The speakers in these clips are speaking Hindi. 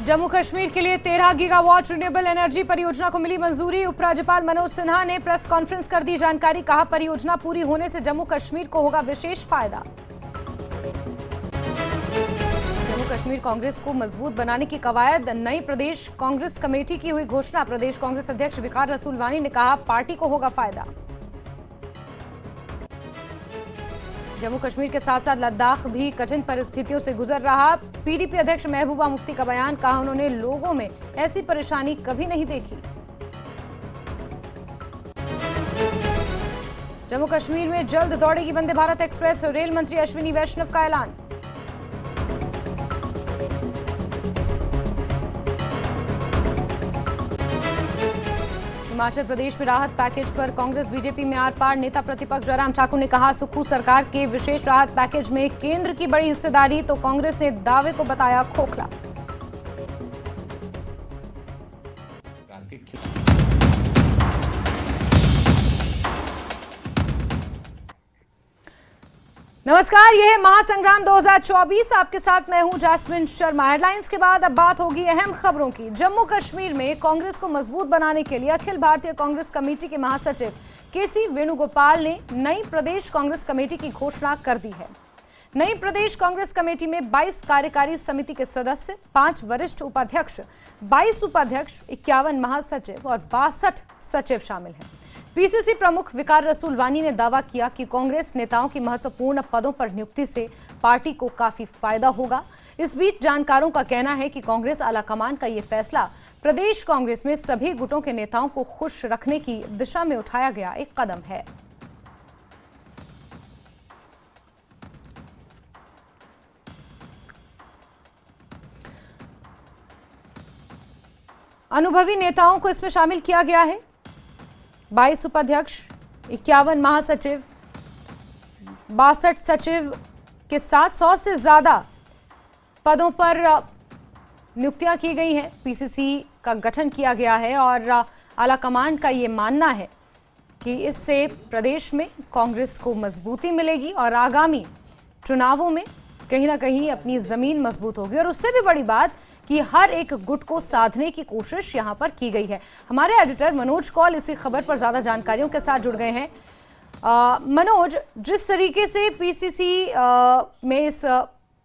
जम्मू कश्मीर के लिए 13 गीगावाट रिन्यूएबल एनर्जी परियोजना को मिली मंजूरी। उपराज्यपाल मनोज सिन्हा ने प्रेस कॉन्फ्रेंस कर दी जानकारी। कहा, परियोजना पूरी होने से जम्मू कश्मीर को होगा विशेष फायदा। जम्मू कश्मीर कांग्रेस को मजबूत बनाने की कवायद। नई प्रदेश कांग्रेस कमेटी की हुई घोषणा। प्रदेश कांग्रेस अध्यक्ष वकार रसूल वानी ने कहा, पार्टी को होगा फायदा। जम्मू कश्मीर के साथ साथ लद्दाख भी कठिन परिस्थितियों से गुजर रहा। पीडीपी अध्यक्ष महबूबा मुफ्ती का बयान। कहा, उन्होंने लोगों में ऐसी परेशानी कभी नहीं देखी। जम्मू कश्मीर में जल्द दौड़ेगी वंदे भारत एक्सप्रेस। रेल मंत्री अश्विनी वैष्णव का ऐलान। हिमाचल प्रदेश में राहत पैकेज पर कांग्रेस बीजेपी में आर पार। नेता प्रतिपक्ष जयराम ठाकुर ने कहा, सुक्खू सरकार के विशेष राहत पैकेज में केंद्र की बड़ी हिस्सेदारी, तो कांग्रेस ने दावे को बताया खोखला। नमस्कार, यह है महासंग्राम 2024। आपके साथ मैं हूं जैस्मिन शर्मा। हेडलाइंस के बाद अब बात होगी अहम खबरों की। जम्मू कश्मीर में कांग्रेस को मजबूत बनाने के लिए अखिल भारतीय कांग्रेस कमेटी के महासचिव केसी वेणुगोपाल ने नई प्रदेश कांग्रेस कमेटी की घोषणा कर दी है। नई प्रदेश कांग्रेस कमेटी में 22 कार्यकारी समिति के सदस्य, 5 वरिष्ठ उपाध्यक्ष, 22 उपाध्यक्ष, 51 महासचिव और 62 सचिव शामिल हैं। पीसीसी प्रमुख वकार रसूल वानी ने दावा किया कि कांग्रेस नेताओं की महत्वपूर्ण पदों पर नियुक्ति से पार्टी को काफी फायदा होगा। इस बीच जानकारों का कहना है कि कांग्रेस आलाकमान का ये फैसला प्रदेश कांग्रेस में सभी गुटों के नेताओं को खुश रखने की दिशा में उठाया गया एक कदम है। अनुभवी नेताओं को इसमें शामिल किया गया है। 22 उपाध्यक्ष, 51 महासचिव, 62 सचिव के साथ 100 से ज्यादा पदों पर नियुक्तियां की गई हैं। पीसीसी का गठन किया गया है और आलाकमान का ये मानना है कि इससे प्रदेश में कांग्रेस को मजबूती मिलेगी और आगामी चुनावों में कहीं ना कहीं अपनी जमीन मजबूत होगी। और उससे भी बड़ी बात कि हर एक गुट को साधने की कोशिश यहां पर की गई है। हमारे एडिटर मनोज कौल इसी खबर पर ज्यादा जानकारियों के साथ जुड़ गए हैं। मनोज, जिस तरीके से पीसीसी में इस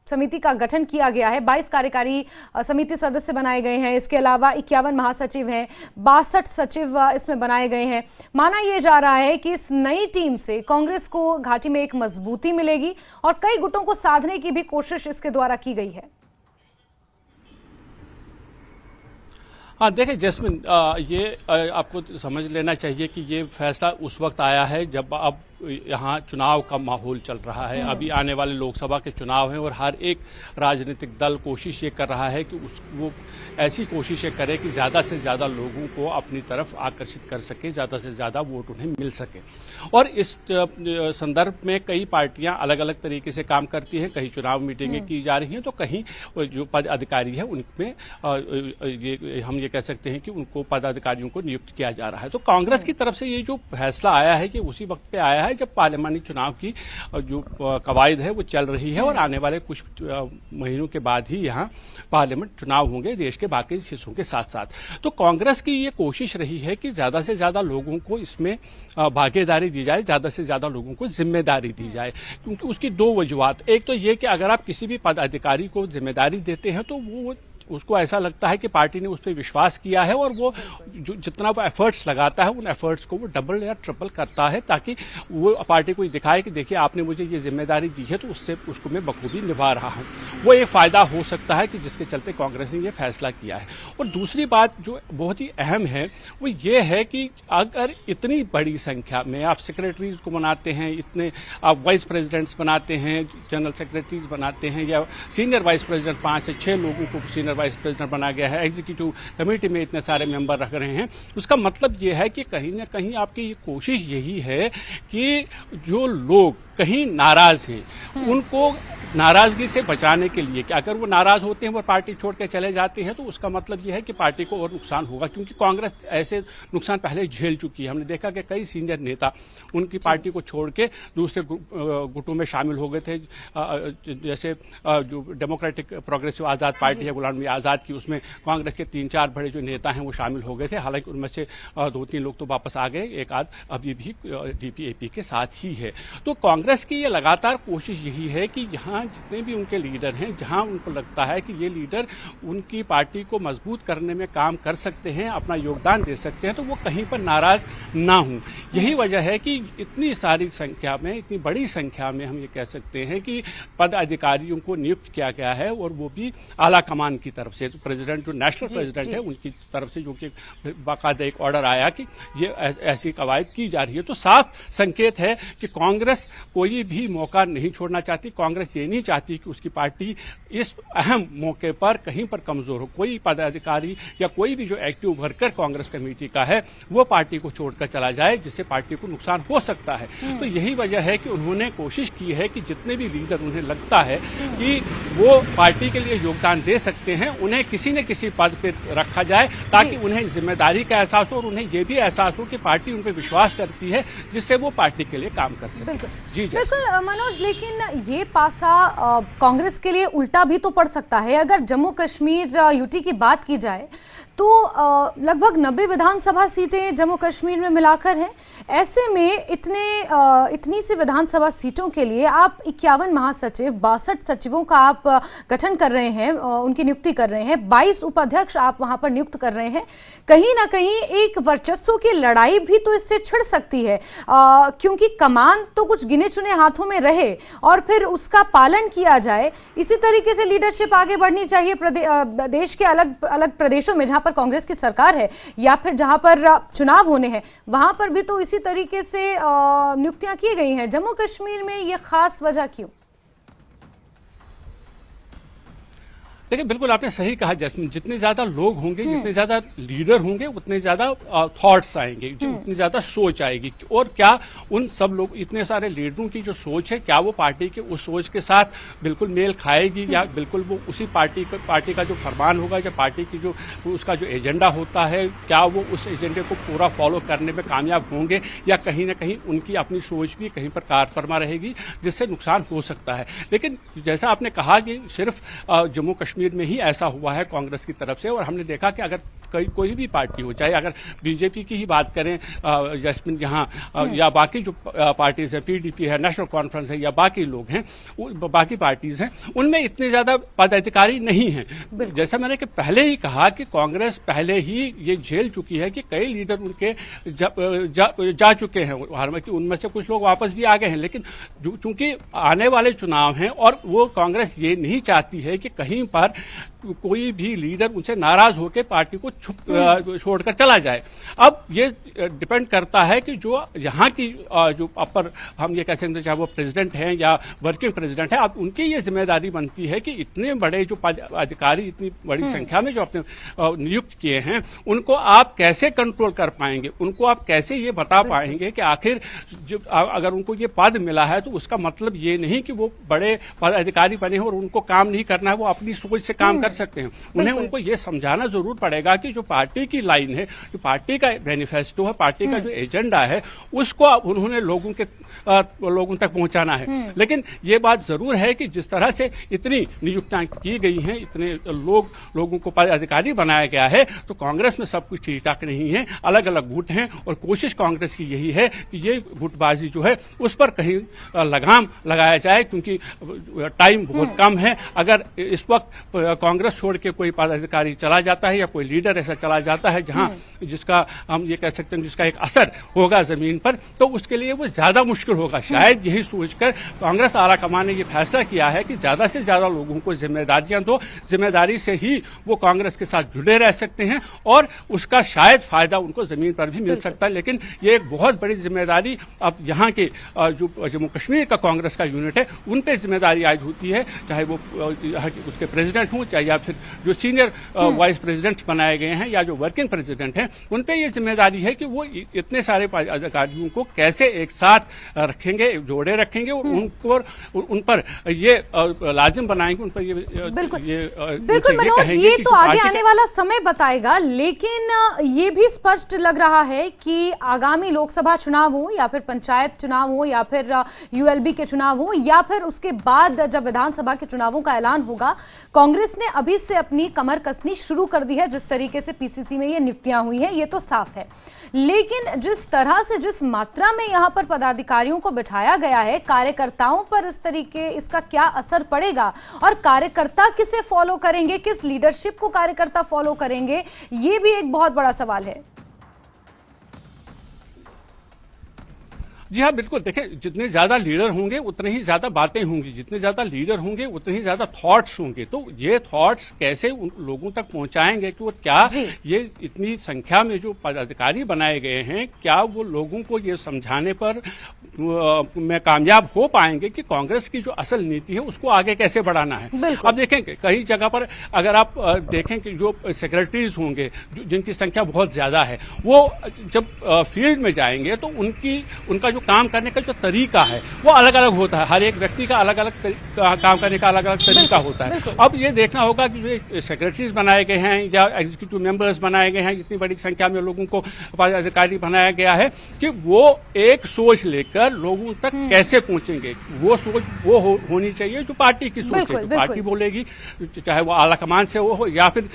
समिति का गठन किया गया है, 22 कार्यकारी समिति सदस्य बनाए गए हैं, इसके अलावा 51 महासचिव हैं, 62 सचिव इसमें बनाए गए हैं। माना यह जा रहा है कि इस नई टीम से कांग्रेस को घाटी में एक मजबूती मिलेगी और कई गुटों को साधने की भी कोशिश इसके द्वारा की गई है। हाँ, देखिए जैस्मिन, ये आपको समझ लेना चाहिए कि ये फैसला उस वक्त आया है जब अब यहाँ चुनाव का माहौल चल रहा है। अभी आने वाले लोकसभा के चुनाव हैं और हर एक राजनीतिक दल कोशिश ये कर रहा है कि वो ऐसी कोशिशें करे कि ज़्यादा से ज़्यादा लोगों को अपनी तरफ आकर्षित कर सके, ज़्यादा से ज़्यादा वोट उन्हें मिल सके। और इस संदर्भ में कई पार्टियां अलग अलग तरीके से काम करती हैं। कहीं चुनाव मीटिंगें की जा रही हैं तो कहीं जो पद अधिकारी है उनमें हम ये कह सकते हैं कि उनको पदाधिकारियों को नियुक्त किया जा रहा है। तो कांग्रेस की तरफ से ये जो फैसला आया है कि उसी वक्त पे आया है जब पार्लियामानी चुनाव की जो कवायद है वो चल रही है और आने वाले कुछ महीनों के बाद ही यहाँ पार्लियामेंट चुनाव होंगे देश के बाकी हिस्सों के साथ साथ। तो कांग्रेस की ये कोशिश रही है कि ज्यादा से ज्यादा लोगों को इसमें भागीदारी दी जाए, ज्यादा से ज्यादा लोगों को जिम्मेदारी दी जाए। क्योंकि उसकी 2 वजूहात, एक तो ये कि अगर आप किसी भी पदाधिकारी को जिम्मेदारी देते हैं तो वो उसको ऐसा लगता है कि पार्टी ने उस पर विश्वास किया है और वो जितना वो एफर्ट्स लगाता है उन एफर्ट्स को वो डबल या ट्रिपल करता है ताकि वो पार्टी को दिखाए कि देखिए आपने मुझे ये जिम्मेदारी दी है तो उससे उसको मैं बखूबी निभा रहा हूँ। वो एक फायदा हो सकता है कि जिसके चलते कांग्रेस ने ये फैसला किया है। और दूसरी बात जो बहुत ही अहम है वो ये है कि अगर इतनी बड़ी संख्या में आप सेक्रेटरीज को बनाते हैं, इतने आप वाइस प्रेसिडेंट्स बनाते हैं, जनरल सेक्रेटरीज बनाते हैं या सीनियर वाइस प्रेसिडेंट 5 से 6 लोगों को सीनियर वाइस प्रेसिडेंट बना गया है, एग्जीक्यूटिव कमेटी में इतने सारे मेंबर रख रहे हैं, उसका मतलब ये है कि कहीं ना कहीं आपकी ये कोशिश यही है कि जो लोग कहीं नाराज हैं उनको नाराजगी से बचाने के लिए कि अगर वो नाराज होते हैं वो पार्टी छोड़ के चले जाते हैं तो उसका मतलब ये है कि पार्टी को और नुकसान होगा, क्योंकि कांग्रेस ऐसे नुकसान पहले झेल चुकी है। हमने देखा कि कई सीनियर नेता उनकी पार्टी को छोड़ के दूसरे गुटों में शामिल हो गए थे, जैसे जो डेमोक्रेटिक प्रोग्रेसिव आज़ाद पार्टी है गुलाम नबी आज़ाद की, उसमें कांग्रेस के 3-4 बड़े जो नेता हैं वो शामिल हो गए थे। हालांकि उनमें से 2-3 लोग तो वापस आ गए, एक आध अभी भी डीपीएपी के साथ ही है। तो कांग्रेस की ये लगातार कोशिश यही है कि यहाँ जितने भी उनके लीडर हैं, जहाँ उनको लगता है कि ये लीडर उनकी पार्टी को मजबूत करने में काम कर सकते हैं, अपना योगदान दे सकते हैं, तो वो कहीं पर नाराज ना हों। यही वजह है कि इतनी सारी संख्या में, इतनी बड़ी संख्या में हम ये कह सकते हैं कि पद अधिकारियों को नियुक्त किया गया है, और वो भी आला कमान की तरफ से। तो प्रेसिडेंट जो नेशनल प्रेसिडेंट है उनकी तरफ से जो कि बाकायदा एक ऑर्डर आया कि ये ऐसी कवायद की जा रही है। तो साफ संकेत है कि कांग्रेस कोई भी मौका नहीं छोड़ना चाहती। कांग्रेस ये नहीं चाहती कि उसकी पार्टी इस अहम मौके पर कहीं पर कमजोर हो। कोई पदाधिकारी या कोई भी जो एक्टिव वर्कर कांग्रेस कमेटी का है वो पार्टी को छोड़कर चला जाए, जिससे पार्टी को नुकसान हो सकता है। तो यही वजह है कि उन्होंने कोशिश की है कि जितने भी लीडर उन्हें लगता है कि वो पार्टी के लिए योगदान दे सकते हैं, उन्हें किसी न किसी पद पर रखा जाए, ताकि उन्हें जिम्मेदारी का एहसास हो और उन्हें यह भी एहसास हो कि पार्टी उन पर विश्वास करती है, जिससे वो पार्टी के लिए काम कर सके। जी बिल्कुल मनोज, लेकिन ये पासा कांग्रेस के लिए उल्टा भी तो पड़ सकता है। अगर जम्मू कश्मीर यूटी की बात की जाए तो लगभग 90 विधानसभा सीटें जम्मू कश्मीर में मिलाकर हैं। ऐसे में इतनी सी विधानसभा सीटों के लिए आप 51 महासचिव, 62 सचिवों का आप गठन कर रहे हैं, उनकी नियुक्ति कर रहे हैं, 22 उपाध्यक्ष आप वहां पर नियुक्त कर रहे हैं। कहीं ना कहीं एक वर्चस्व की लड़ाई भी तो इससे छिड़ सकती है, क्योंकि कमान तो कुछ गिने चुने हाथों में रहे और फिर उसका पालन किया जाए। इसी तरीके से लीडरशिप आगे बढ़नी चाहिए देश के अलग अलग प्रदेशों में जहां पर कांग्रेस की सरकार है, या फिर जहां पर चुनाव होने हैं वहां पर भी तो इसी तरीके से नियुक्तियां की गई हैं। जम्मू कश्मीर में ये खास वजह क्यों? देखिए, बिल्कुल आपने सही कहा जैस्मिन, जितने ज्यादा लोग होंगे, जितने ज्यादा लीडर होंगे, उतने ज्यादा थॉट्स आएंगे, उतनी ज्यादा सोच आएगी। और क्या उन सब लोग, इतने सारे लीडरों की जो सोच है, क्या वो पार्टी के उस सोच के साथ बिल्कुल मेल खाएगी, या बिल्कुल वो उसी पार्टी का जो फरमान होगा, या पार्टी की जो उसका जो एजेंडा होता है, क्या वो उस एजेंडे को पूरा फॉलो करने में कामयाब होंगे, या कहीं ना कहीं उनकी अपनी सोच भी कहीं पर कार फरमा रहेगी, जिससे नुकसान हो सकता है। लेकिन जैसा आपने कहा कि सिर्फ जम्मू कश्मीर में ही ऐसा हुआ है कांग्रेस की तरफ से, और हमने देखा कि अगर कोई भी पार्टी हो, चाहे अगर बीजेपी की ही बात करें जैस्मिन यहाँ, या बाकी जो पार्टीज है, पीडीपी है, नेशनल कॉन्फ्रेंस है, या बाकी लोग हैं, बाकी पार्टीज हैं, उनमें इतने ज्यादा पदाधिकारी नहीं हैं। जैसा मैंने कि पहले ही कहा कि कांग्रेस पहले ही ये झेल चुकी है कि कई लीडर उनके जा चुके हैं। हालांकि उनमें से कुछ लोग वापस भी आ गए हैं, लेकिन चूंकि आने वाले चुनाव हैं और वो कांग्रेस ये नहीं चाहती है कि कहीं पर कोई भी लीडर उनसे नाराज होकर पार्टी को छोड़कर चला जाए। अब ये डिपेंड करता है कि जो यहाँ की जो अपर हम ये कह सकते हैं, चाहे वो प्रेसिडेंट हैं या वर्किंग प्रेसिडेंट है, अब उनकी ये जिम्मेदारी बनती है कि इतने बड़े जो अधिकारी, इतनी बड़ी संख्या में जो अपने नियुक्त किए हैं, उनको आप कैसे कंट्रोल कर पाएंगे, उनको आप कैसे ये बता पाएंगे कि आखिर जो अगर उनको ये पद मिला है तो उसका मतलब ये नहीं कि वो बड़े पदाधिकारी बने हो और उनको काम नहीं करना है, वो अपनी सोच से काम कर सकते हैं। उन्हें उनको ये समझाना जरूर पड़ेगा कि जो पार्टी की लाइन है, जो पार्टी का मैनिफेस्टो है, पार्टी का जो एजेंडा है, उसको उन्होंने लोगों तक पहुंचाना है। लेकिन ये बात जरूर है कि जिस तरह से इतनी नियुक्तियां की गई हैं, इतने लोगों को पदाधिकारी बनाया गया है, तो कांग्रेस में सब कुछ ठीक ठाक नहीं है, अलग अलग गुट हैं, और कोशिश कांग्रेस की यही है कि ये गुटबाजी जो है उस पर कहीं लगाम लगाया जाए, क्योंकि टाइम बहुत कम है। अगर इस वक्त कांग्रेस छोड़ के कोई पदाधिकारी चला जाता है या कोई लीडर ऐसा चला जाता है जहां जिसका हम ये कह सकते हैं जिसका एक असर होगा जमीन पर, तो उसके लिए वो ज्यादा मुश्किल होगा। शायद यही सोचकर कांग्रेस आला कमान ने ये फैसला किया है कि ज्यादा से ज्यादा लोगों को जिम्मेदारियां दो, जिम्मेदारी से ही वो कांग्रेस के साथ जुड़े रह सकते हैं और उसका शायद फायदा उनको जमीन पर भी मिल सकता है। लेकिन ये एक बहुत बड़ी जिम्मेदारी अब यहाँ के जो जम्मू कश्मीर का कांग्रेस का यूनिट है, उन पर जिम्मेदारी आज होती है, चाहे वो उसके प्रेसिडेंट हों, चाहे या फिर जो सीनियर वाइस प्रेसिडेंट्स बनाए गए हैं या जो वर्किंग प्रेसिडेंट हैं, उन पे ये जिम्मेदारी है कि वो इतने सारे अधिकारियों को कैसे एक साथ रखेंगे, जोड़े रखेंगे और उनको उन पर ये लाजिम बनाएंगे, उन पर बिल्कुल मनोज, ये तो आगे आने वाला समय बताएगा, लेकिन ये भी स्पष्ट लग रहा है कि आगामी लोकसभा चुनाव हो या फिर पंचायत चुनाव हो या फिर यूएलबी के चुनाव हो या फिर उसके बाद जब विधानसभा के चुनावों का ऐलान होगा, कांग्रेस ने अभी से अपनी कमर कसनी शुरू कर दी है। जिस तरीके से पीसीसी में ये नियुक्तियां हुई हैं, ये तो साफ है, लेकिन जिस तरह से, जिस मात्रा में यहां पर पदाधिकारियों को बिठाया गया है, कार्यकर्ताओं पर इस तरीके इसका क्या असर पड़ेगा और कार्यकर्ता किसे फॉलो करेंगे, किस लीडरशिप को कार्यकर्ता फॉलो करेंगे, ये भी एक बहुत बड़ा सवाल है। जी हाँ, बिल्कुल। देखें, जितने ज्यादा लीडर होंगे उतने ही ज्यादा बातें होंगी, जितने ज्यादा लीडर होंगे उतने ही ज्यादा थॉट्स होंगे। तो ये थॉट्स कैसे उन लोगों तक पहुंचाएंगे कि वो क्या ये इतनी संख्या में जो पदाधिकारी बनाए गए हैं, क्या वो लोगों को ये समझाने पर में कामयाब हो पाएंगे कि कांग्रेस की जो असल नीति है उसको आगे कैसे बढ़ाना है। अब देखेंगे कई जगह पर अगर आप देखें कि जो सेक्रेटरीज होंगे जिनकी संख्या बहुत ज्यादा है, वो जब फील्ड में जाएंगे तो उनका जो काम करने का जो तरीका है वो अलग अलग होता है। हर एक व्यक्ति का अलग अलग काम करने का अलग अलग तरीका होता है। अब ये देखना होगा कि जो सेक्रेटरीज बनाए गए हैं या एग्जीक्यूटिव मेंबर्स बनाए गए हैं, इतनी बड़ी संख्या में लोगों को पदाधिकारी बनाया गया है, कि वो एक सोच लेकर लोगों तक कैसे पहुंचेंगे। वो सोच वो होनी चाहिए जो पार्टी की सोच है, जो पार्टी बोलेगी, चाहे वो आला कमान से हो या फिर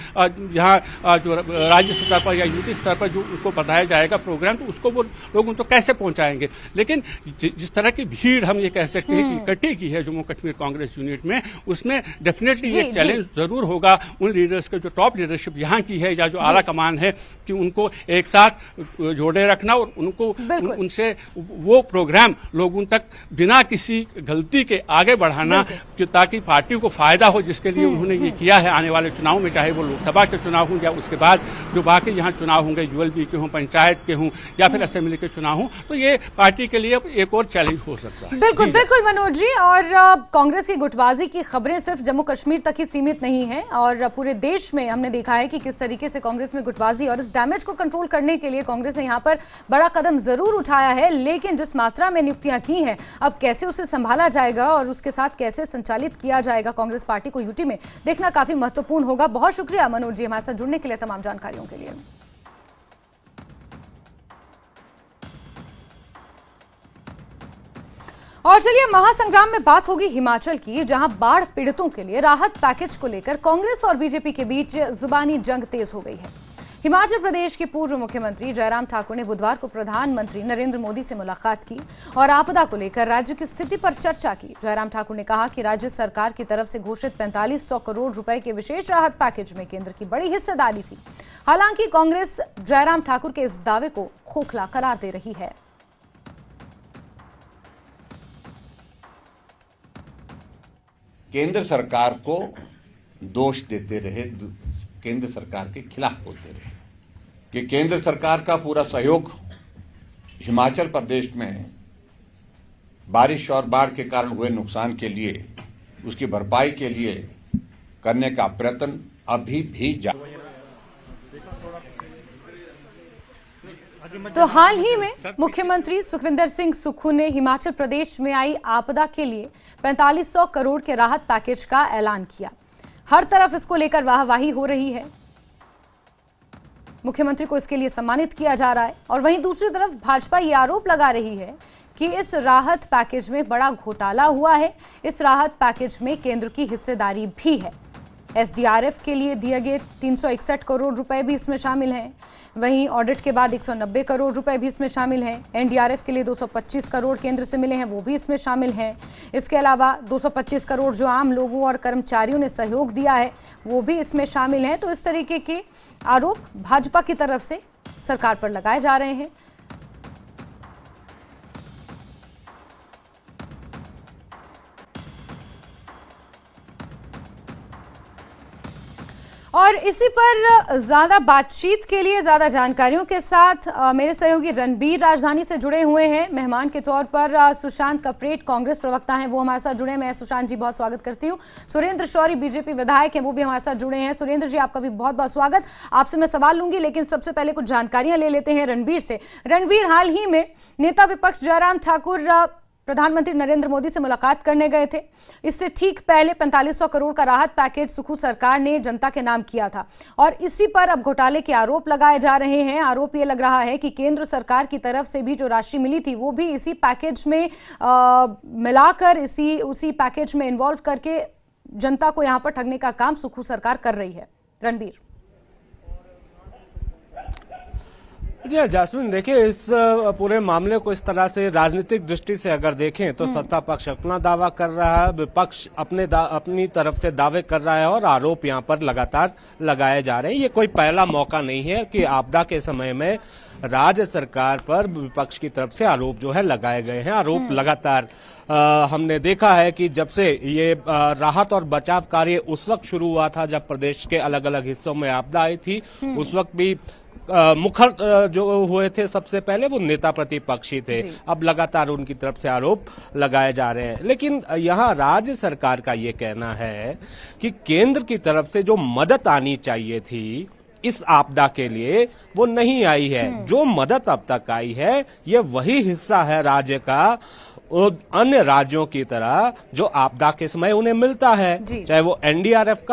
यहाँ जो राज्य स्तर पर या यूपी स्तर पर जो उनको बताया जाएगा प्रोग्राम, तो उसको वो लोगों तक कैसे पहुंचाएंगे। लेकिन जिस तरह की भीड़ हम ये कह सकते हैं कि इकट्ठी की है जम्मू कश्मीर कांग्रेस यूनिट में, उसमें डेफिनेटली एक चैलेंज जरूर होगा उन लीडर्स के जो टॉप लीडरशिप यहाँ की है या जो आला कमान है, कि उनको एक साथ जोड़े रखना और उनको उनसे वो प्रोग्राम लोगों तक बिना किसी गलती के आगे बढ़ाना, कि ताकि पार्टी को फायदा हो, जिसके लिए उन्होंने ये किया है आने वाले चुनाव में, चाहे वो लोकसभा के चुनाव हों या उसके बाद जो बाकी यहाँ चुनाव होंगे, यूएलबी के हों, पंचायत के हों या फिर असेंबली के चुनाव हों, तो ये पार्टी के लिए एक और चैलेंज हो सकता है। बिल्कुल बिल्कुल मनोज जी, और कांग्रेस की गुटबाजी की खबरें सिर्फ जम्मू कश्मीर तक ही सीमित नहीं है और पूरे देश में हमने देखा है कि किस तरीके से कांग्रेस में गुटबाजी और इस डैमेज को कंट्रोल करने के लिए कांग्रेस ने यहाँ पर बड़ा कदम जरूर उठाया है, लेकिन जिस मात्रा में नियुक्तियां की हैं, अब कैसे उसे संभाला जाएगा और उसके साथ कैसे संचालित किया जाएगा कांग्रेस पार्टी को यूटी में, देखना काफी महत्वपूर्ण होगा। बहुत शुक्रिया मनोज जी हमारे साथ जुड़ने के लिए, तमाम जानकारियों के लिए। और चलिए महासंग्राम में बात होगी हिमाचल की, जहां बाढ़ पीड़ितों के लिए राहत पैकेज को लेकर कांग्रेस और बीजेपी के बीच जुबानी जंग तेज हो गई है। हिमाचल प्रदेश के पूर्व मुख्यमंत्री जयराम ठाकुर ने बुधवार को प्रधानमंत्री नरेंद्र मोदी से मुलाकात की और आपदा को लेकर राज्य की स्थिति पर चर्चा की। जयराम ठाकुर ने कहा कि राज्य सरकार की तरफ से घोषित 4500 करोड़ रुपए के विशेष राहत पैकेज में केंद्र की बड़ी हिस्सेदारी थी। हालांकि कांग्रेस जयराम ठाकुर के इस दावे को खोखला करार दे रही है। केंद्र सरकार को दोष देते रहे, केंद्र सरकार के खिलाफ बोलते रहे कि केंद्र सरकार का पूरा सहयोग हिमाचल प्रदेश में बारिश और बाढ़ के कारण हुए नुकसान के लिए, उसकी भरपाई के लिए करने का प्रयत्न अभी भी जारी। तो हाल ही में मुख्यमंत्री सुखविंदर सिंह सुक्खू ने हिमाचल प्रदेश में आई आपदा के लिए 4500 करोड़ के राहत पैकेज का ऐलान किया। हर तरफ इसको लेकर वाहवाही हो रही है, मुख्यमंत्री को इसके लिए सम्मानित किया जा रहा है और वहीं दूसरी तरफ भाजपा ये आरोप लगा रही है कि इस राहत पैकेज में बड़ा घोटाला हुआ है। इस राहत पैकेज में केंद्र की हिस्सेदारी भी है। एसडीआरएफ के लिए दिए गए 361 करोड़ रुपए भी इसमें शामिल हैं। वहीं ऑडिट के बाद 190 करोड़ रुपए भी इसमें शामिल हैं। एनडीआरएफ के लिए 225 करोड़ केंद्र से मिले हैं, वो भी इसमें शामिल हैं। इसके अलावा 225 करोड़ जो आम लोगों और कर्मचारियों ने सहयोग दिया है, वो भी इसमें शामिल हैं। तो इस तरीके के आरोप भाजपा की तरफ से सरकार पर लगाए जा रहे हैं। और इसी पर ज्यादा बातचीत के लिए, ज्यादा जानकारियों के साथ मेरे सहयोगी रणबीर राजधानी से जुड़े हुए हैं मेहमान के तौर पर। सुशांत कपरेट कांग्रेस प्रवक्ता हैं, वो हमारे साथ जुड़े हैं। मैं सुशांत जी बहुत स्वागत करती हूँ। सुरेंद्र शौरी बीजेपी विधायक हैं, वो भी हमारे साथ जुड़े हैं। सुरेंद्र जी, आपका भी बहुत बहुत स्वागत। आपसे मैं सवाल लूंगी, लेकिन सबसे पहले कुछ जानकारियां ले लेते हैं रणबीर से। रणबीर, हाल ही में नेता विपक्ष जयराम ठाकुर प्रधानमंत्री नरेंद्र मोदी से मुलाकात करने गए थे। इससे ठीक पहले 4500 करोड़ का राहत पैकेज सुखू सरकार ने जनता के नाम किया था, और इसी पर अब घोटाले के आरोप लगाए जा रहे हैं। आरोप ये लग रहा है कि केंद्र सरकार की तरफ से भी जो राशि मिली थी वो भी इसी पैकेज में मिलाकर, उसी पैकेज में इन्वॉल्व करके जनता को यहां पर ठगने का काम सुखू सरकार कर रही है। रणबीर जी जैस्मिन, देखिए इस पूरे मामले को इस तरह से राजनीतिक दृष्टि से अगर देखें तो सत्ता पक्ष अपना दावा कर रहा है, विपक्ष अपनी तरफ से दावे कर रहा है और आरोप यहां पर लगातार लगाए जा रहे हैं। ये कोई पहला मौका नहीं है कि आपदा के समय में राज्य सरकार पर विपक्ष की तरफ से आरोप जो है लगाए गए हैं। आरोप लगातार हमने देखा है कि जब से ये राहत और बचाव कार्य उस वक्त शुरू हुआ था जब प्रदेश के अलग अलग हिस्सों में आपदा आई थी, उस वक्त भी मुखर जो हुए थे सबसे पहले वो नेता प्रतिपक्षी थे। अब लगातार उनकी तरफ से आरोप लगाए जा रहे हैं, लेकिन यहाँ राज्य सरकार का ये कहना है कि केंद्र की तरफ से जो मदद आनी चाहिए थी इस आपदा के लिए वो नहीं आई है। जो मदद अब तक आई है ये वही हिस्सा है राज्य का अन्य राज्यों की तरह जो आपदा के समय उन्हें मिलता है, चाहे वो एनडीआरएफ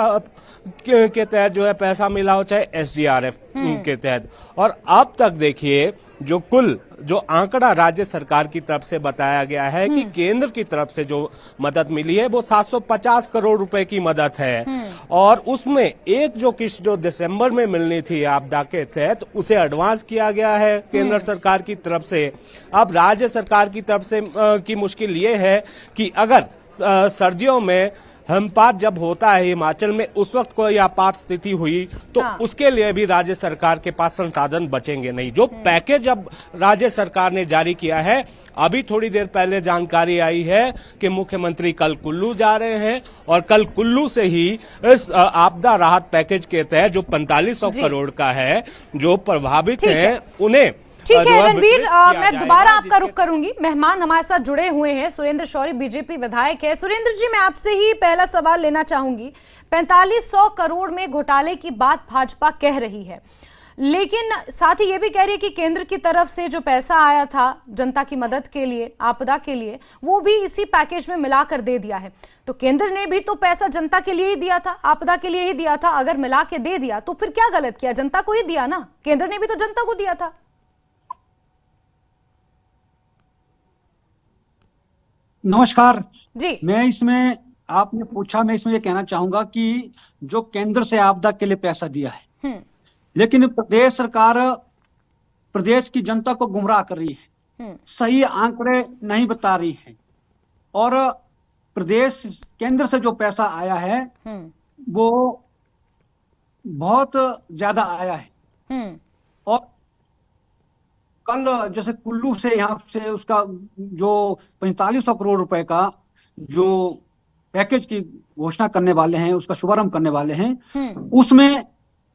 के तहत जो है पैसा मिला हो, चाहे एसडीआरएफ के तहत। और अब तक देखिए जो आंकड़ा राज्य सरकार की तरफ से बताया गया है कि केंद्र की तरफ से जो मदद मिली है वो 750 करोड़ रुपए की मदद है, और उसमें एक जो किस्त जो दिसंबर में मिलनी थी आपदा के तहत उसे एडवांस किया गया है केंद्र सरकार की तरफ से। अब राज्य सरकार की तरफ से की मुश्किल ये है कि अगर सर्दियों में हिमपात जब होता है हिमाचल में, उस वक्त कोई आपात स्थिति हुई तो उसके लिए भी राज्य सरकार के पास संसाधन बचेंगे नहीं। जो पैकेज अब राज्य सरकार ने जारी किया है, अभी थोड़ी देर पहले जानकारी आई है कि मुख्यमंत्री कल कुल्लू जा रहे हैं और कल कुल्लू से ही इस आपदा राहत पैकेज के तहत जो 4500 करोड़ का है जो प्रभावित हैं उन्हें ठीक है। रणबीर, मैं दोबारा आपका रुख करूंगी। मेहमान हमारे साथ जुड़े हुए हैं, सुरेंद्र शौरी बीजेपी विधायक है। सुरेंद्र जी, मैं आपसे ही पहला सवाल लेना चाहूंगी। 4500 करोड़ में घोटाले की बात भाजपा कह रही है, लेकिन साथ ही ये भी कह रही है कि केंद्र की तरफ से जो पैसा आया था जनता की मदद के लिए, आपदा के लिए, वो भी इसी पैकेज में मिलाकर दे दिया है। तो केंद्र ने भी तो पैसा जनता के लिए ही दिया था, आपदा के लिए ही दिया था। अगर मिला के दे दिया तो फिर क्या गलत किया? जनता को ही दिया ना, केंद्र ने भी तो जनता को दिया था। नमस्कार जी। मैं इसमें, आपने पूछा, मैं इसमें ये कहना चाहूंगा कि जो केंद्र से आपदा के लिए पैसा दिया है, लेकिन प्रदेश सरकार प्रदेश की जनता को गुमराह कर रही है, सही आंकड़े नहीं बता रही है। और प्रदेश केंद्र से जो पैसा आया है वो बहुत ज्यादा आया है। और कल जैसे कुल्लू से यहाँ से उसका जो 4500 करोड़ रुपए का जो पैकेज की घोषणा करने वाले हैं, उसका शुभारंभ करने वाले हैं, उसमें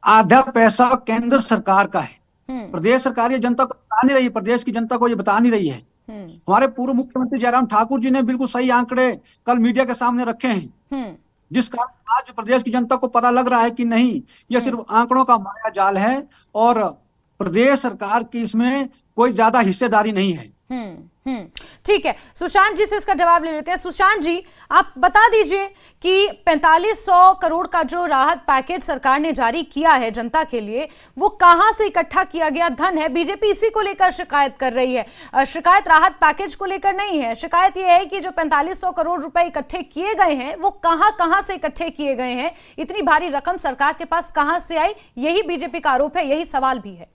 आधा पैसा केंद्र सरकार का है। प्रदेश सरकार ये जनता को बता नहीं रही, प्रदेश की जनता को ये बता नहीं रही है। हमारे पूर्व मुख्यमंत्री जयराम ठाकुर जी ने बिल्कुल सही आंकड़े कल मीडिया के सामने रखे हैं, जिस कारण आज प्रदेश की जनता को पता लग रहा है कि नहीं, यह सिर्फ आंकड़ों का माया जाल है और प्रदेश सरकार की इसमें कोई ज्यादा हिस्सेदारी नहीं है। ठीक है, सुशांत जी से इसका जवाब ले लेते हैं। सुशांत जी, आप बता दीजिए कि 4500 करोड़ का जो राहत पैकेज सरकार ने जारी किया है जनता के लिए, वो कहां से इकट्ठा किया गया धन है? बीजेपी इसी को लेकर शिकायत कर रही है। शिकायत राहत पैकेज को लेकर नहीं है, शिकायत यह है कि जो 4500 करोड़ रुपए इकट्ठे किए गए हैं वो कहां से इकट्ठे किए गए हैं, इतनी भारी रकम सरकार के पास कहां से आई? यही बीजेपी का आरोप है, यही सवाल भी है।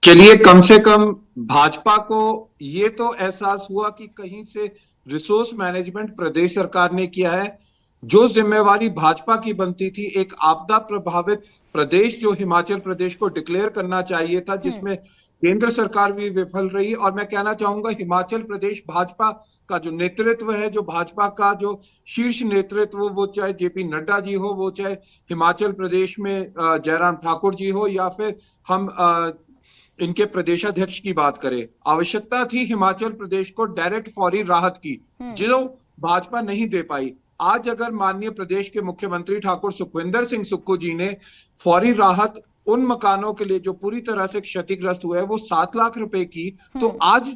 चलिए, कम से कम भाजपा को ये तो एहसास हुआ कि कहीं से रिसोर्स मैनेजमेंट प्रदेश सरकार ने किया है। जो जिम्मेवारी भाजपा की बनती थी, एक आपदा प्रभावित प्रदेश जो हिमाचल प्रदेश को डिक्लेयर करना चाहिए था, जिसमें केंद्र सरकार भी विफल रही। और मैं कहना चाहूंगा हिमाचल प्रदेश भाजपा का जो नेतृत्व है, जो भाजपा का जो शीर्ष नेतृत्व, वो चाहे जेपी नड्डा जी हो, वो चाहे हिमाचल प्रदेश में जयराम ठाकुर जी हो, या फिर हम इनके प्रदेशाध्यक्ष की बात करें, आवश्यकता थी हिमाचल प्रदेश को डायरेक्ट फौरी राहत की, जो भाजपा नहीं दे पाई। आज अगर माननीय प्रदेश के मुख्यमंत्री ठाकुर सुखविंदर सिंह सुक्खू जी ने फौरी राहत उन मकानों के लिए जो पूरी तरह से क्षतिग्रस्त हुए, वो 7 लाख रुपए की, तो आज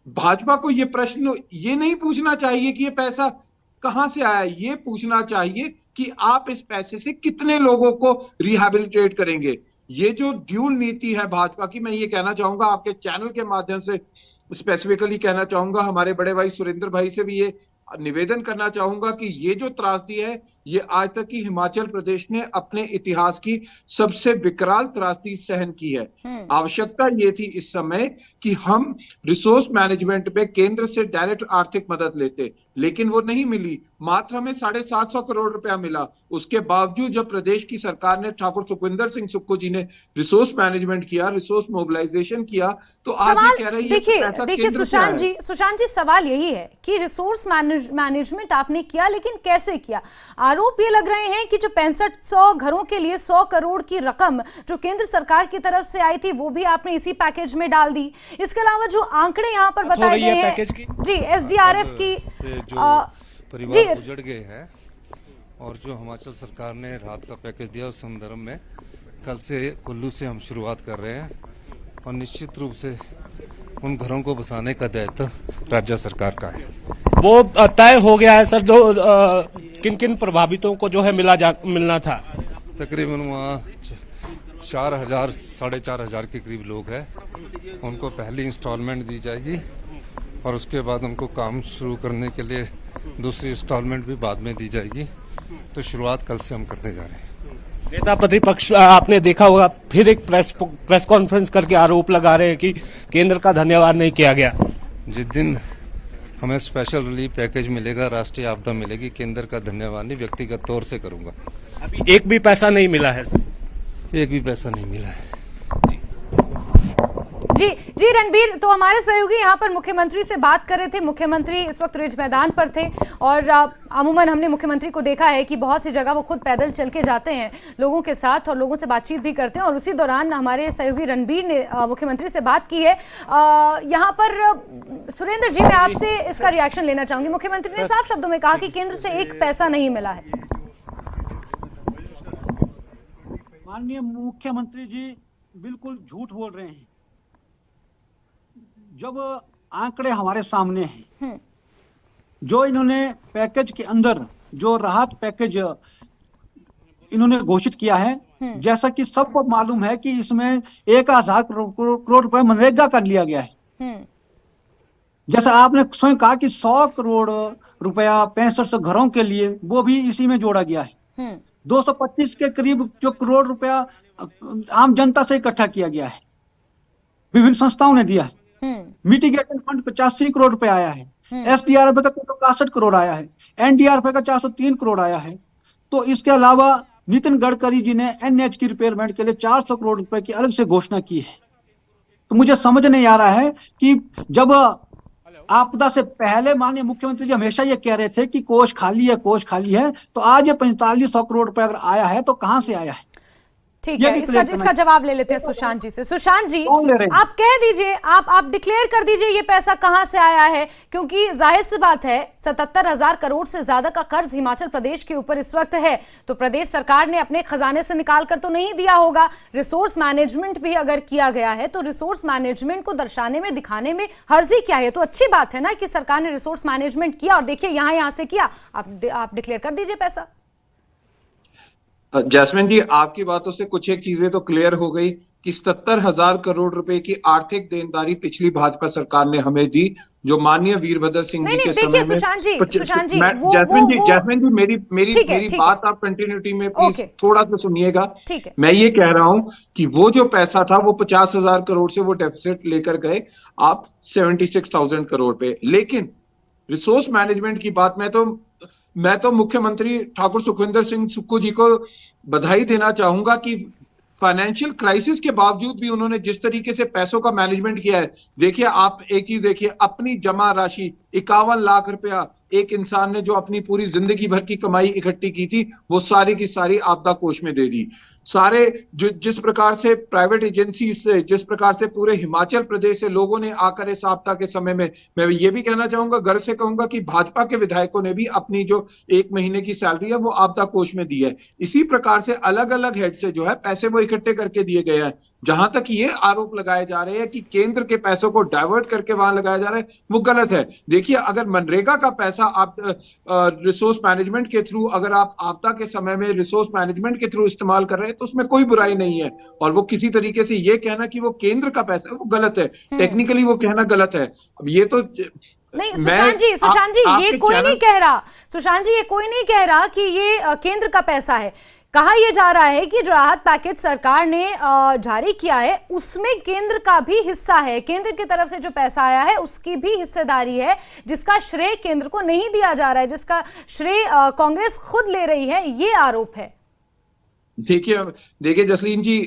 भाजपा को ये प्रश्न ये नहीं पूछना चाहिए कि ये पैसा कहां से आया, ये पूछना चाहिए कि आप इस पैसे से कितने लोगों को रिहैबिलिटेट करेंगे। ये जो ड्यूल नीति है भाजपा की, मैं ये कहना चाहूंगा आपके चैनल के माध्यम से, स्पेसिफिकली कहना चाहूंगा, हमारे बड़े भाई सुरेंद्र भाई से भी ये निवेदन करना चाहूंगा कि ये जो त्रासदी है, ये आज तक की हिमाचल प्रदेश ने अपने इतिहास की सबसे विकराल त्रासदी सहन की है। आवश्यकता ये थी इस समय कि हम रिसोर्स मैनेजमेंट पे केंद्र से डायरेक्ट आर्थिक मदद लेते, लेकिन वो नहीं मिली। मात्र हमें 750 करोड़ रुपया मिला। उसके बावजूद जब प्रदेश की सरकार ने, ठाकुर सुखविंदर सिंह सुक्खू जी ने रिसोर्स मैनेजमेंट किया, रिसोर्स मोबिलाइजेशन किया, तो आज ये कह रही है देखिए सुशांत जी सवाल यही है कि रिसोर्स मैनेजमेंट आपने किया, लेकिन कैसे किया? आरोप ये लग रहे हैं कि जो 6500 घरों के लिए 100 करोड़ की रकम जो केंद्र सरकार की तरफ से आई थी, वो भी आपने इसी पैकेज में डाल दी। इसके अलावा जो आंकड़े यहाँ पर बताए गए हैं जी, SDRF की परिवार उजड़ गए हैं, और जो हिमाचल सरकार ने राहत का पैकेज दिया, उस संदर्भ में कल से कुल्लू से हम शुरुआत कर रहे हैं, और निश्चित रूप से उन घरों को बसाने का दायित्व राज्य सरकार का है। वो तय हो गया है सर, जो किन किन प्रभावितों को जो है मिलना था? तकरीबन वहाँ 4,000 साढ़े 4,000 के करीब लोग हैं। उनको पहली इंस्टॉलमेंट दी जाएगी, और उसके बाद उनको काम शुरू करने के लिए दूसरी इंस्टॉलमेंट भी बाद में दी जाएगी। तो शुरुआत कल से हम करने जा रहे हैं। नेता प्रतिपक्ष आपने देखा होगा, फिर एक प्रेस कॉन्फ्रेंस करके आरोप लगा रहे हैं कि केंद्र का धन्यवाद नहीं किया गया। जिस दिन हमें स्पेशल रिलीफ पैकेज मिलेगा, राष्ट्रीय आपदा मिलेगी, केंद्र का धन्यवाद नहीं व्यक्तिगत तौर से करूंगा। अभी एक भी पैसा नहीं मिला है? एक भी पैसा नहीं मिला है। जी रणबीर, तो हमारे सहयोगी यहाँ पर मुख्यमंत्री से बात कर रहे थे। मुख्यमंत्री इस वक्त रिज मैदान पर थे, और अमूमन हमने मुख्यमंत्री को देखा है कि बहुत सी जगह वो खुद पैदल चल के जाते हैं लोगों के साथ, और लोगों से बातचीत भी करते हैं। और उसी दौरान हमारे सहयोगी रणबीर ने मुख्यमंत्री से बात की है। यहाँ पर सुरेंद्र जी, मैं आपसे इसका रिएक्शन लेना चाहूंगी। मुख्यमंत्री ने साफ शब्दों में कहा कि केंद्र से एक पैसा नहीं मिला है। माननीय मुख्यमंत्री जी बिल्कुल झूठ बोल रहे हैं। जब आंकड़े हमारे सामने हैं, जो इन्होंने पैकेज के अंदर जो राहत पैकेज इन्होंने घोषित किया है, जैसा कि सबको मालूम है कि इसमें 1,000 करोड़ रुपए मनरेगा का लिया गया है। जैसा आपने स्वयं कहा कि 100 करोड़ रुपया 6500 घरों के लिए, वो भी इसी में जोड़ा गया है। 225 के करीब जो करोड़ रुपया आम जनता से इकट्ठा किया गया है, विभिन्न संस्थाओं ने दिया है। मिटिगेशन फंड 85 करोड़ रुपए आया है। SDRF का 61 करोड़ आया है। NDRF का 403 करोड़ आया है। तो इसके अलावा नितिन गडकरी जी ने NH की रिपेयरमेंट के लिए 400 करोड़ रुपए की अलग से घोषणा की है। तो मुझे समझ नहीं आ रहा है कि जब आपदा से पहले माननीय मुख्यमंत्री जी हमेशा ये कह रहे थे कि कोष खाली है, कोष खाली है, तो आज ये 4500 करोड़ रुपए अगर आया है तो कहां से आया है? ठीक है, इसका जवाब ले लेते हैं सुशांत जी से। सुशांत जी, आप कह दीजिए, आप डिक्लेयर कर दीजिए ये पैसा कहां से आया है, क्योंकि जाहिर सी बात है 77,000 करोड़ से ज्यादा का कर्ज हिमाचल प्रदेश के ऊपर इस वक्त है, तो प्रदेश सरकार ने अपने खजाने से निकाल कर तो नहीं दिया होगा। रिसोर्स मैनेजमेंट भी अगर किया गया है, तो रिसोर्स मैनेजमेंट को दर्शाने में, दिखाने में हर्जी क्या है? तो अच्छी बात है ना कि सरकार ने रिसोर्स मैनेजमेंट किया, और देखिए यहां से किया। आप डिक्लेयर कर दीजिए पैसा। जैस्मिन जी, आपकी बातों से कुछ एक चीजें तो क्लियर हो गई कि 77,000 करोड़ रुपए की आर्थिक देनदारी पिछली भाजपा सरकार ने हमें दी, जो माननीय वीरभद्र सिंह जी के समय में। सुशांत जी, जैस्मिन जी, मेरी बात आप कंटिन्यूटी में प्लीज थोड़ा सा सुनिएगा। मैं ये कह रहा हूं कि वो जो पैसा था, वो 50,000 करोड़ से वो डेफिसिट लेकर गए आप 76,000 करोड़ पे। लेकिन रिसोर्स मैनेजमेंट की बात मैं तो मुख्यमंत्री ठाकुर सुखविंदर सिंह सुक्खू जी को बधाई देना चाहूंगा कि फाइनेंशियल क्राइसिस के बावजूद भी उन्होंने जिस तरीके से पैसों का मैनेजमेंट किया है, देखिए आप एक चीज देखिए, अपनी जमा राशि 51 लाख रुपया एक इंसान ने जो अपनी पूरी जिंदगी भर की कमाई इकट्ठी की थी वो सारी की सारी आपदा कोष में दे दी। सारे जिस प्रकार से प्राइवेट एजेंसी से, जिस प्रकार से पूरे हिमाचल प्रदेश से लोगों ने आकर इस आपदा के समय में, मैं ये भी कहना चाहूंगा, गर्व से कहूंगा कि भाजपा के विधायकों ने भी अपनी जो 1 महीने की सैलरी है वो आपदा कोष में दी है। इसी प्रकार से अलग अलग हेड से जो है पैसे वो इकट्ठे करके दिए गए हैं। जहां तक ये आरोप लगाए जा रहे हैं कि केंद्र के पैसों को डाइवर्ट करके वहां लगाया जा रहा है, वो गलत है। देखिए, अगर मनरेगा का पैसा आप रिसोर्स मैनेजमेंट के थ्रू, अगर आप आपदा के समय में रिसोर्स मैनेजमेंट के थ्रू इस्तेमाल कर रहे हैं तो उसमें कोई बुराई नहीं है। और वो किसी तरीके से ये कहना कि वो केंद्र का पैसा है वो गलत है, टेक्निकली वो कहना गलत है। अब ये तो नहीं सुशांत जी ये कोई नहीं कह रहा, सुशांत जी ये कोई नहीं कह रहा कि ये केंद्र का पैसा है। कहा यह जा रहा है कि जो राहत पैकेज सरकार ने जारी किया है उसमें केंद्र का भी हिस्सा है, केंद्र की तरफ से जो पैसा आया है उसकी भी हिस्सेदारी है, जिसका श्रेय केंद्र को नहीं दिया जा रहा है, जिसका श्रेय कांग्रेस खुद ले रही है, ये आरोप है। देखिए जसलीन जी,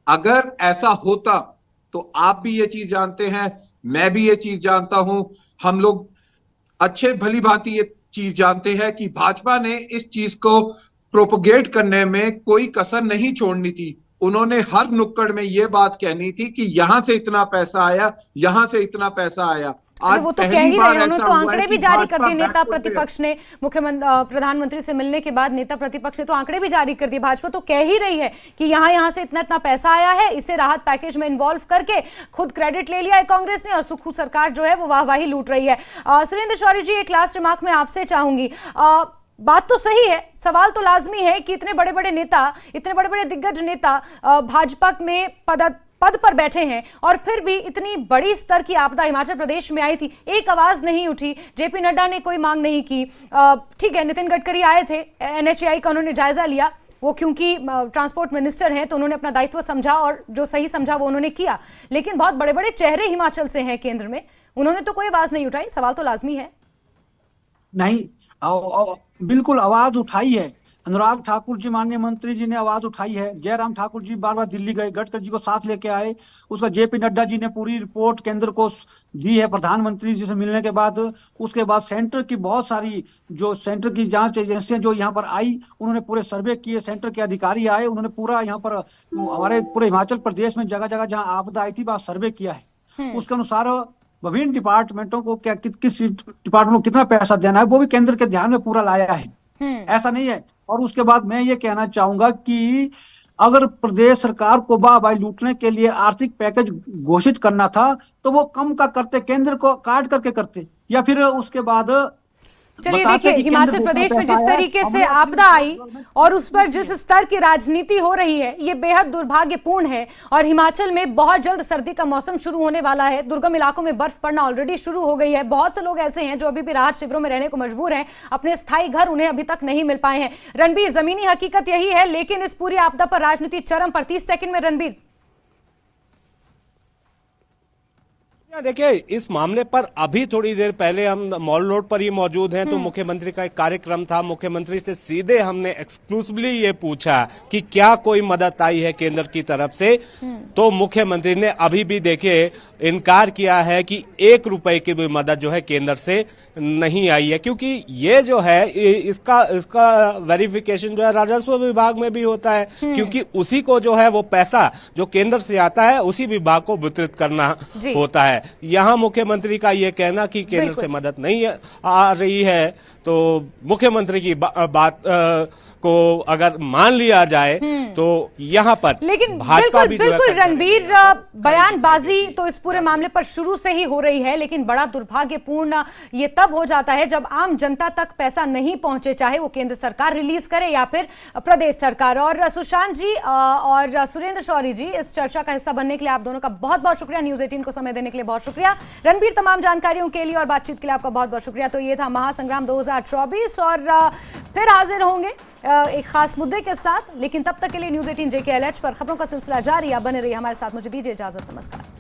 अगर ऐसा होता तो आप भी ये चीज जानते हैं, मैं भी ये चीज जानता हूं, हम लोग अच्छे भली भांति ये चीज जानते हैं कि भाजपा ने इस चीज को प्रोपोगेट करने में कोई कसर नहीं छोड़नी थी। उन्होंने हर नुक्कड़ में ये बात कहनी थी कि यहां से इतना पैसा आया, यहां से इतना पैसा आया। आज वो तो कह ही रहे हैं, उन्होंने तो आंकड़े भी जारी कर दिए। नेता प्रतिपक्ष ने प्रधानमंत्री से मिलने के बाद नेता प्रतिपक्ष ने तो आंकड़े भी जारी कर दिए। भाजपा तो कह ही रही है कि यहाँ से इतना इतना पैसा आया है, इसे राहत पैकेज में इन्वॉल्व करके खुद क्रेडिट ले लिया है कांग्रेस ने, और सुखू सरकार जो है वो वाहवाही लूट रही है। सुरेंद्र शौरी जी, एक लास्ट रिमार्क में आपसे चाहूंगी, बात तो सही है, सवाल तो लाजमी है कि इतने बड़े बड़े नेता, इतने बड़े बड़े दिग्गज नेता भाजपा में पद पर बैठे हैं और फिर भी इतनी बड़ी स्तर की आपदा हिमाचल प्रदेश में आई थी, एक आवाज नहीं उठी, जेपी नड्डा ने कोई मांग नहीं की। ठीक है, नितिन गडकरी आए थे, NHAI का उन्होंने जायजा लिया, वो क्योंकि ट्रांसपोर्ट मिनिस्टर हैं तो उन्होंने अपना दायित्व समझा और जो सही समझा वो उन्होंने किया। लेकिन बहुत बड़े बड़े चेहरे हिमाचल से हैं केंद्र में, उन्होंने तो कोई आवाज नहीं उठाई। सवाल तो लाजमी है। नहीं, बिल्कुल आवाज उठाई है। अनुराग ठाकुर जी, माननीय मंत्री जी ने आवाज उठाई है। जयराम ठाकुर जी बार बार दिल्ली गए, गडकरी जी को साथ लेके आए, उसका जेपी नड्डा जी ने पूरी रिपोर्ट केंद्र को दी है प्रधानमंत्री जी से मिलने के बाद। उसके बाद सेंटर की बहुत सारी जो सेंटर की जांच एजेंसियां जो यहाँ पर आई, उन्होंने पूरे सर्वे किए, सेंटर के अधिकारी आए, उन्होंने पूरा यहाँ पर हमारे पूरे हिमाचल प्रदेश में जगह जगह जहाँ आपदा आई थी वहां सर्वे किया है। उसके अनुसार विभिन्न डिपार्टमेंटों को क्या किस डिपार्टमेंट को कितना पैसा देना है वो भी केंद्र के ध्यान में पूरा लाया है। ऐसा नहीं है। और उसके बाद मैं ये कहना चाहूंगा कि अगर प्रदेश सरकार को वाहवाही लूटने के लिए आर्थिक पैकेज घोषित करना था तो वो कम का करते, केंद्र को काट करके करते, या फिर उसके बाद चलिए देखिए, हिमाचल प्रदेश में जिस तरीके से आपदा आई और उस पर जिस स्तर की राजनीति हो रही है, ये बेहद दुर्भाग्यपूर्ण है। और हिमाचल में बहुत जल्द सर्दी का मौसम शुरू होने वाला है, दुर्गम इलाकों में बर्फ पड़ना ऑलरेडी शुरू हो गई है। बहुत से लोग ऐसे हैं जो अभी भी राहत शिविरों में रहने को मजबूर हैं, अपने स्थायी घर उन्हें अभी तक नहीं मिल पाए हैं। रणबीर, जमीनी हकीकत यही है, लेकिन इस पूरी आपदा पर राजनीति चरम पर। 30 सेकंड में रणबीर। देखिए, इस मामले पर अभी थोड़ी देर पहले हम मॉल रोड पर ही मौजूद हैं तो मुख्यमंत्री का एक कार्यक्रम था। मुख्यमंत्री से सीधे हमने एक्सक्लूसिवली ये पूछा कि क्या कोई मदद आई है केंद्र की तरफ से, तो मुख्यमंत्री ने अभी भी देखिए इनकार किया है कि 1 रुपए की भी मदद जो है केंद्र से नहीं आई है, क्योंकि ये जो है इसका वेरिफिकेशन जो है राजस्व विभाग में भी होता है, क्योंकि उसी को जो है वो पैसा जो केंद्र से आता है उसी विभाग को वितरित करना होता है। यहाँ मुख्यमंत्री का ये कहना कि केंद्र से मदद नहीं आ रही है, तो मुख्यमंत्री की बात को अगर मान लिया जाए तो यहाँ पर लेकिन भाजपा भी बिल्कुल रणबीर, बयानबाजी तो इस पूरे मामले पर शुरू से ही हो रही है, लेकिन बड़ा दुर्भाग्यपूर्ण ये तब हो जाता है जब आम जनता तक पैसा नहीं पहुंचे, चाहे वो केंद्र सरकार रिलीज करे या फिर प्रदेश सरकार। और सुशांत जी और सुरेंद्र शौरी जी, इस चर्चा का हिस्सा बनने के लिए आप दोनों का बहुत बहुत शुक्रिया, न्यूज 18 को समय देने के लिए बहुत शुक्रिया। रणबीर, तमाम जानकारियों के लिए और बातचीत के लिए आपका बहुत बहुत शुक्रिया। तो ये था महासंग्राम 2024 और फिर हाजिर होंगे एक खास मुद्दे के साथ, लेकिन तब तक के लिए न्यूज 18 JKLH पर खबरों का सिलसिला जारी है, बने रहिए हमारे साथ। मुझे दीजिए इजाजत, नमस्कार।